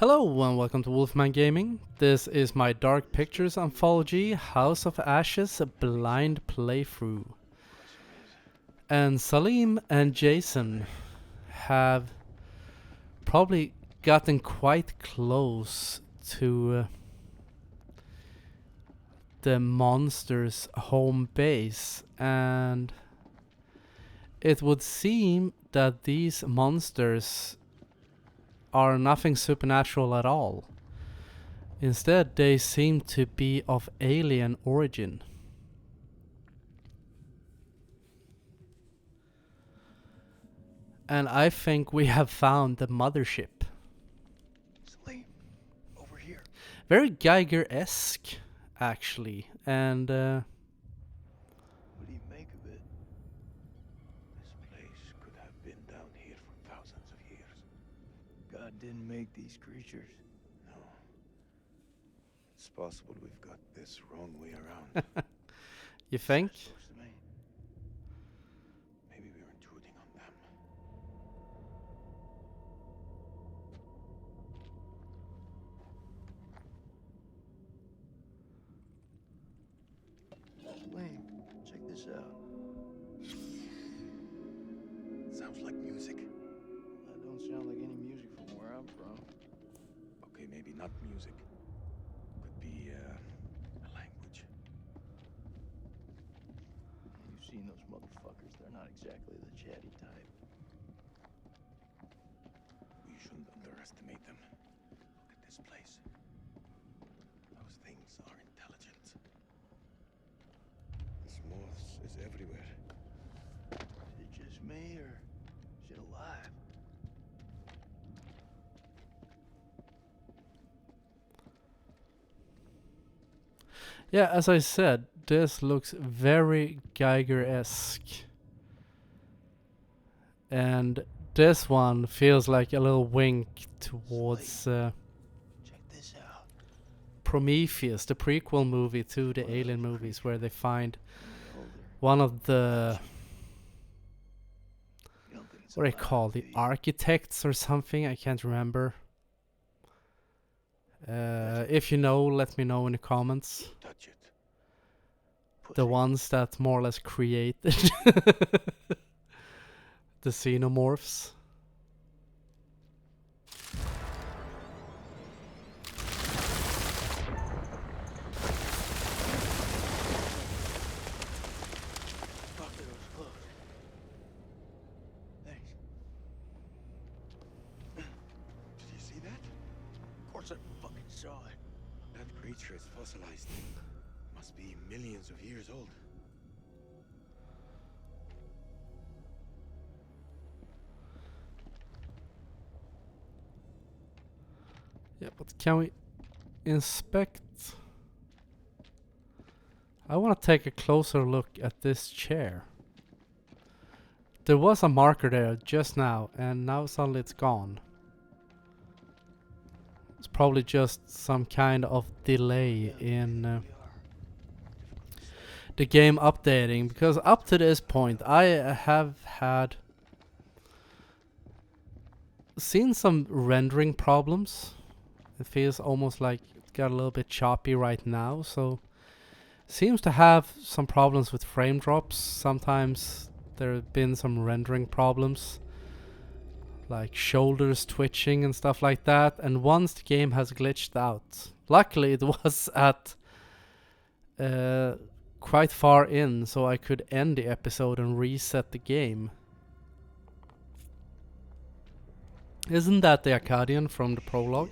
Hello and welcome to Wolfman Gaming. This is my Dark Pictures Anthology, House of Ashes, a blind playthrough. And Salim and Jason have probably gotten quite close to the monster's home base, and it would seem that these monsters are nothing supernatural at all. Instead, they seem to be of alien origin. And I think we have found the mothership. Salim, over here. Very Geiger-esque, actually. And What do you make of it? This place could have been down here for thousands of years. God didn't make these creatures. No. It's possible we've got this wrong way around. you think? Looks to me. Maybe we're intruding on them. Salim, check this out. Sounds like music. That don't sound like any music from where I'm from. Okay, maybe not music. Could be a language. You've seen those motherfuckers. They're not exactly the chatty type. We shouldn't underestimate them. Look at this place. Those things are intelligent. This moss is everywhere. Is it just me, or is it alive? Yeah, as I said, this looks very Geiger-esque. And this one feels like a little wink towards Check this out. Prometheus, the prequel movie to the Alien movies, where they find Older. one of the, You don't think it's what are they alive, called, do the you? architects or something, I can't remember. If you know, let me know in the comments. Touch it. The Pussy. ones that more or less created the xenomorphs. Fuck, it was close. Thanks. Did you see that? Of course I fucking saw it. That creature is fossilized. Must be millions of years old. Yeah, but can we inspect? I want to take a closer look at this chair. There was a marker there just now, and now suddenly it's gone. It's probably just some kind of delay in We are. the game updating, because up to this point I have had seen some rendering problems. It feels almost like it's got a little bit choppy right now, so seems to have some problems with frame drops. Sometimes there have been some rendering problems, like shoulders twitching and stuff like that, and once the game has glitched out. Luckily it was at quite far in, so I could end the episode and reset the game. Isn't that the Akkadian from the prologue?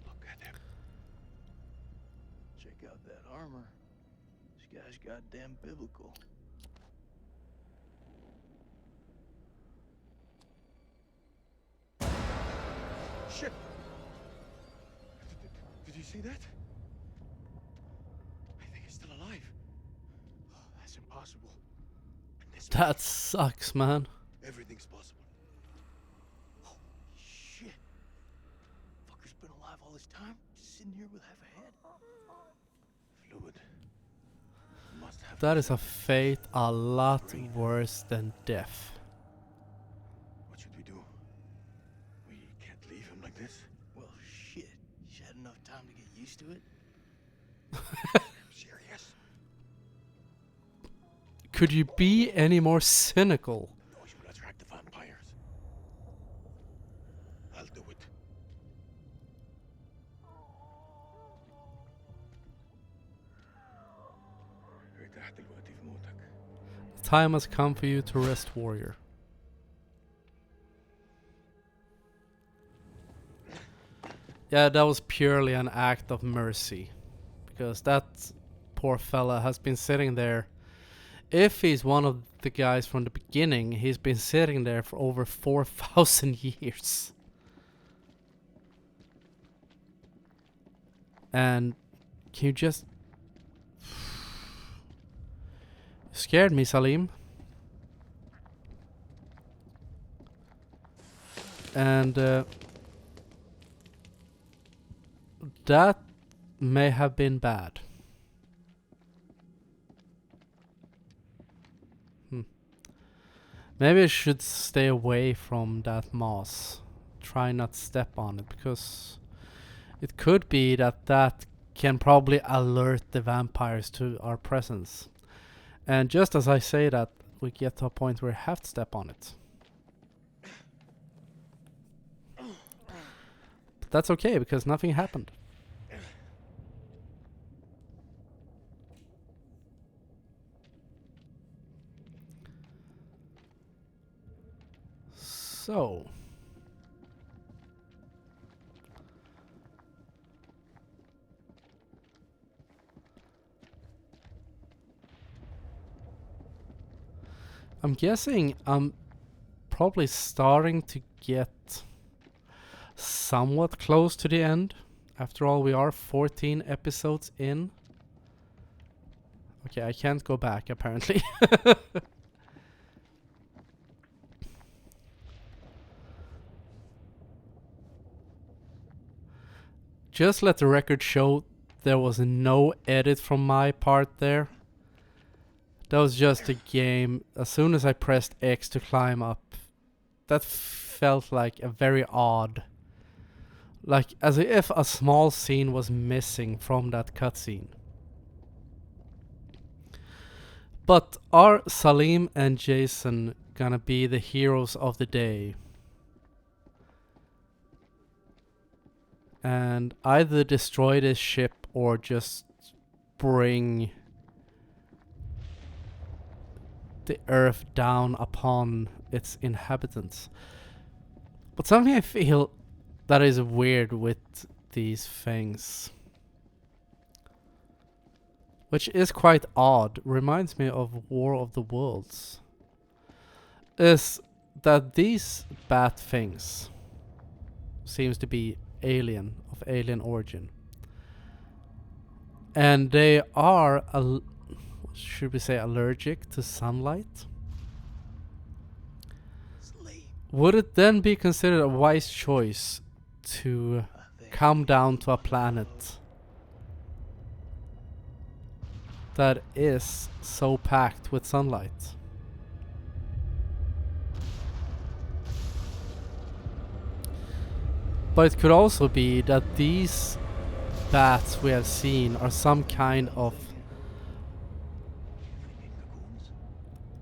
Look at him. Check out that armor. This guy's goddamn biblical. Shit! Did you see that? I think he's still alive. Oh, that's impossible. And this That sucks, man. everything's possible. Holy shit. Fucker's been alive all this time? Just sitting here with half a head? Fluid. Must have. That is a fate a lot worse than death. What should we do? We can't leave him like to get used to it? Serious? Could you be any more cynical? Noise will attract the vampires. I'll do it. ارتحت دلوقتي في موتك. The time has come for you to rest, warrior. Yeah, that was purely an act of mercy. Because that poor fella has been sitting there. If he's one of the guys from the beginning, he's been sitting there for over 4,000 years. And can you just... Scared me, Salim. And that may have been bad. Maybe I should stay away from that moss. Try not step on it, because it could be that that can probably alert the vampires to our presence. And just as I say that, we get to a point where we have to step on it. But that's okay, because nothing happened. So... I'm guessing I'm probably starting to get somewhat close to the end. After all, we are 14 episodes in. Okay, I can't go back apparently. Just let the record show there was no edit from my part there. That was just a game. As soon as I pressed X to climb up, that felt like a very odd, like as if a small scene was missing from that cutscene. But are Salim and Jason gonna be the heroes of the day? And either destroy this ship or just bring the earth down upon its inhabitants. But something I feel that is weird with these things, which is quite odd, reminds me of War of the Worlds, is that these bad things seems to be alien, of alien origin. And they are should we say allergic to sunlight? Sleep. Would it then be considered a wise choice to come down to a planet that is so packed with sunlight? But it could also be that these bats we have seen are some kind of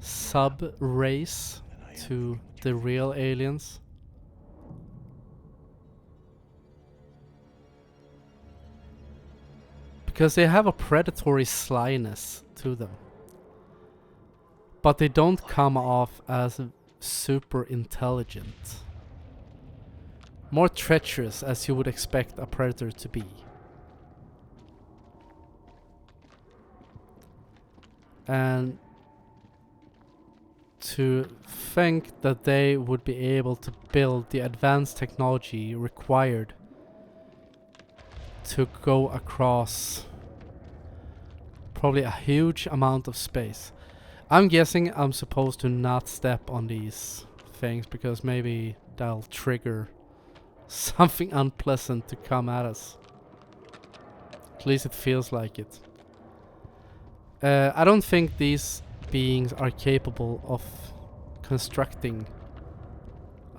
sub-race to the real aliens. Because they have a predatory slyness to them. But they don't come off as super intelligent. More treacherous, as you would expect a predator to be. And to think that they would be able to build the advanced technology required to go across probably a huge amount of space. I'm guessing I'm supposed to not step on these things because maybe that'll trigger something unpleasant to come at us. At least it feels like it. I don't think these beings are capable of constructing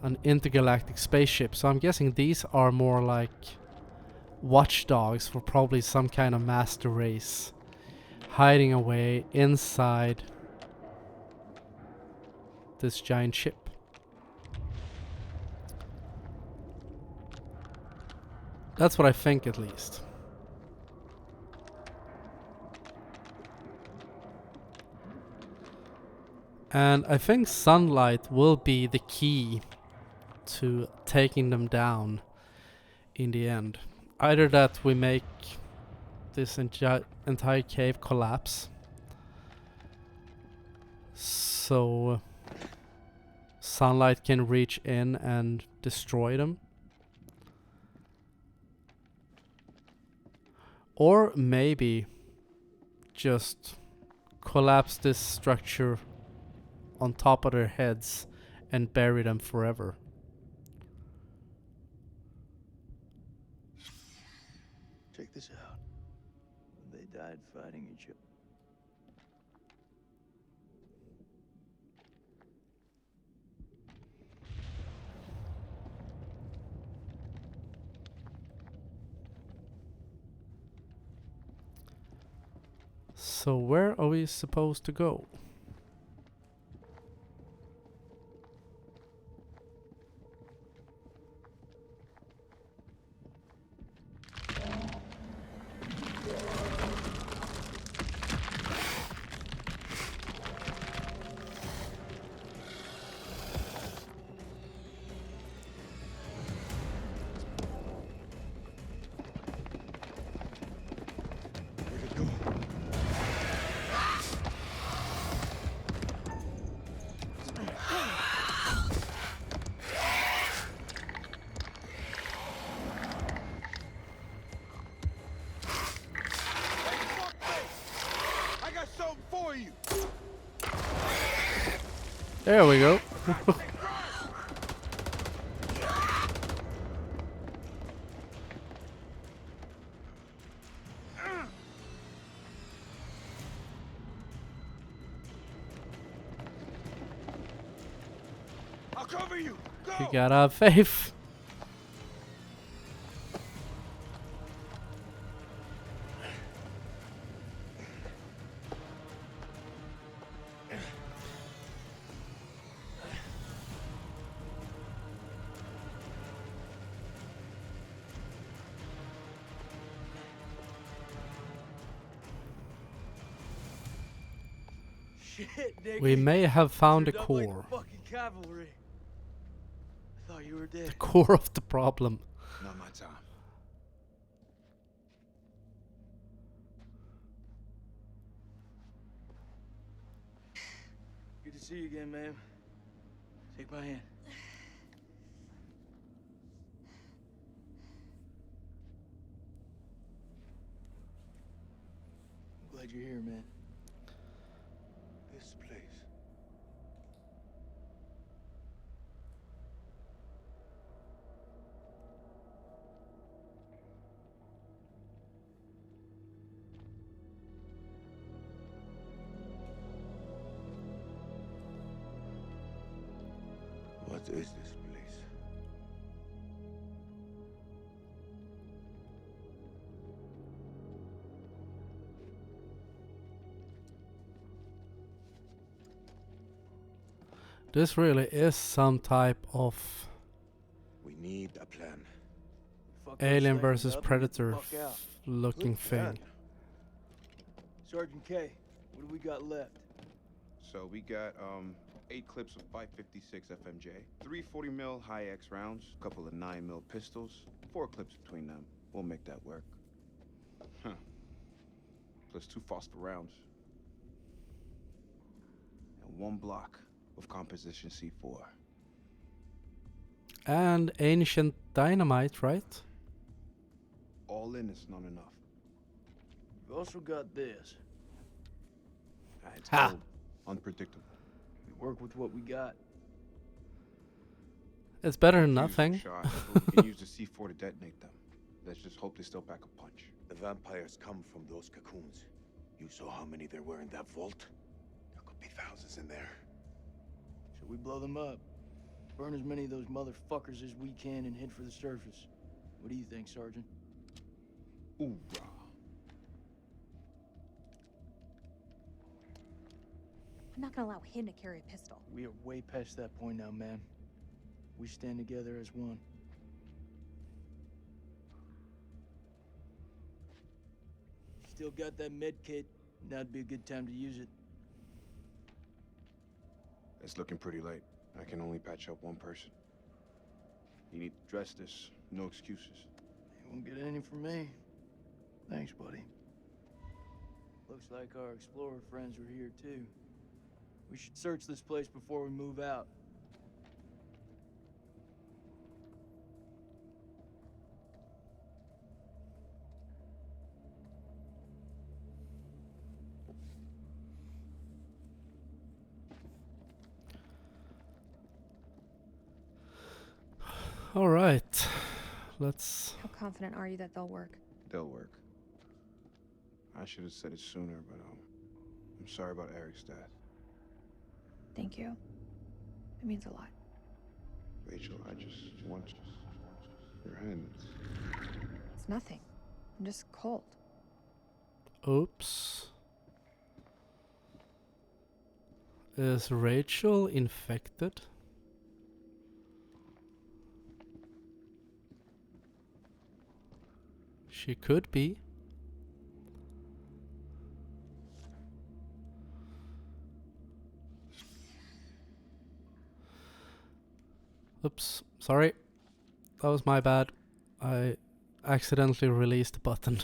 an intergalactic spaceship, so I'm guessing these are more like watchdogs for probably some kind of master race hiding away inside this giant ship. That's what I think, at least. And I think sunlight will be the key to taking them down in the end. Either that we make this entire cave collapse, so sunlight can reach in and destroy them, or maybe just collapse this structure on top of their heads and bury them forever. Check this out. They died fighting each other. So where are we supposed to go? There we go. I'll cover you. Go. You gotta have faith. Shit, Nick. We may have found a Suited up like core. fucking cavalry. I thought you were dead. The core of the problem. Not my time. Good to see you again, man. Take my hand. I'm glad you're here, man. This place. What is this place? This really is some type of We need a plan. Fuck those Alien things versus up and get the Predator fuck out. looking Good plan. thing. Sergeant K, what do we got left? So we got 8 clips of 556 FMJ, 3 40 mil high X rounds, a couple of 9 mil pistols, 4 clips between them. We'll make that work. Huh. Plus 2 phosphor rounds. And 1 block of composition C4. And ancient dynamite, right? All in is not enough. We've also got this. It's Ha. cold, unpredictable. We work with what we got. It's better than Use nothing. shot, but we can use the C4 to detonate them. Let's just hope they still pack a punch. The vampires come from those cocoons. You saw how many there were in that vault? There could be thousands in there. Should we blow them up? Burn as many of those motherfuckers as we can and head for the surface. What do you think, Sergeant? Hoorah. I'm not gonna allow him to carry a pistol. We are way past that point now, man. We stand together as one. Still got that med kit. Now'd be a good time to use it. It's looking pretty late. I can only patch up one person. You need to dress this. No excuses. You won't get any from me. Thanks, buddy. Looks like our explorer friends are here, too. We should search this place before we move out. All right, let's. How confident are you that they'll work? They'll work. I should have said it sooner, but I'm sorry about Eric's death. Thank you. It means a lot. Rachel, I just want your hand. It's nothing. I'm just cold. Oops. Is Rachel infected? She could be. Oops, sorry. That was my bad. I accidentally released the button.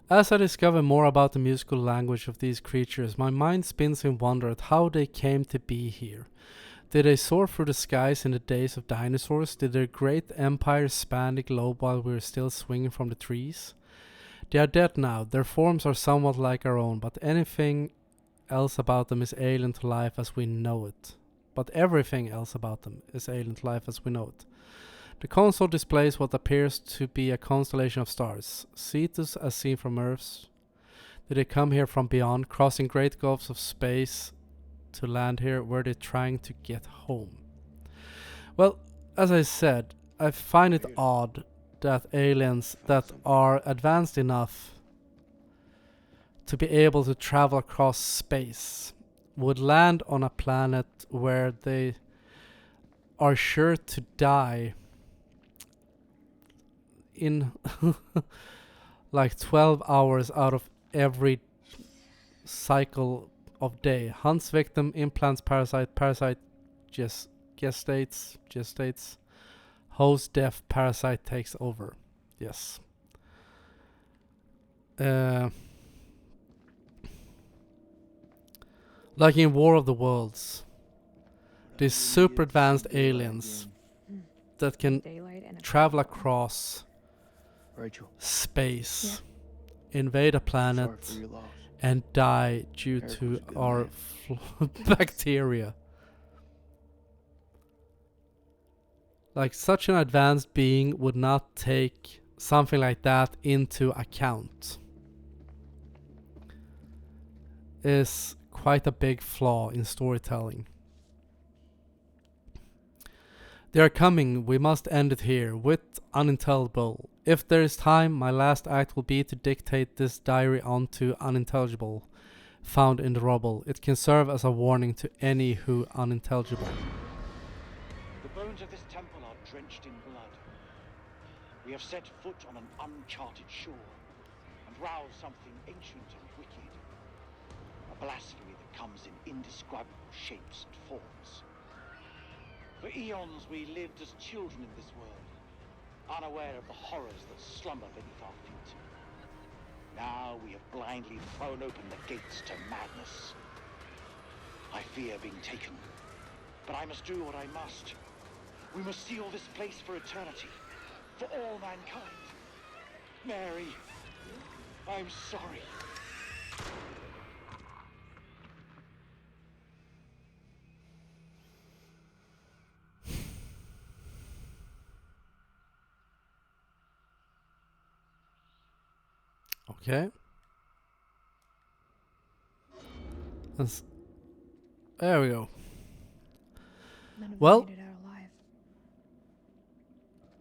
As I discover more about the musical language of these creatures, my mind spins in wonder at how they came to be here. Did they soar through the skies in the days of dinosaurs? Did their great empire span the globe while we were still swinging from the trees? They are dead now. Their forms are somewhat like our own, but anything else about them is alien to life as we know it. But everything else about them is alien to life as we know it. The console displays what appears to be a constellation of stars. Cetus as seen from Earth. Did they come here from beyond, crossing great gulfs of space to land here? Were they trying to get home? Well, as I said, I find it odd that aliens that are advanced enough to be able to travel across space would land on a planet where they are sure to die in like 12 hours out of every cycle of day. Hunts victim, implants parasite, parasite gestates, host death, parasite takes over. Yes. Like in War of the Worlds, these super advanced aliens that can Daylight and travel across Rachel, space, invade a sorry planet, for your loss. and die due Eric was to a good our man. bacteria. Like, such an advanced being would not take something like that into account. Is quite a big flaw in storytelling. They are coming, we must end it here, with unintelligible. If there is time, my last act will be to dictate this diary onto unintelligible, found in the rubble. It can serve as a warning to any who unintelligible. The bones of this temple are drenched in blood. We have set foot on an uncharted shore and roused something ancient and wicked. A blasphemy that comes in indescribable shapes and forms. For eons we lived as children in this world, unaware of the horrors that slumber beneath our feet. Now we have blindly thrown open the gates to madness. I fear being taken, but I must do what I must. We must seal this place for eternity, for all mankind. Mary, I'm sorry. Okay. There we go. none of Well- them made it out alive.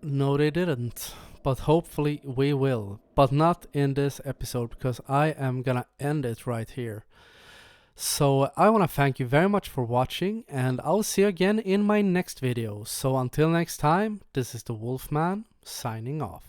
No, they didn't. But hopefully we will. But not in this episode, because I am gonna end it right here. So I want to thank you very much for watching, and I'll see you again in my next video. So until next time, this is the Wolfman signing off.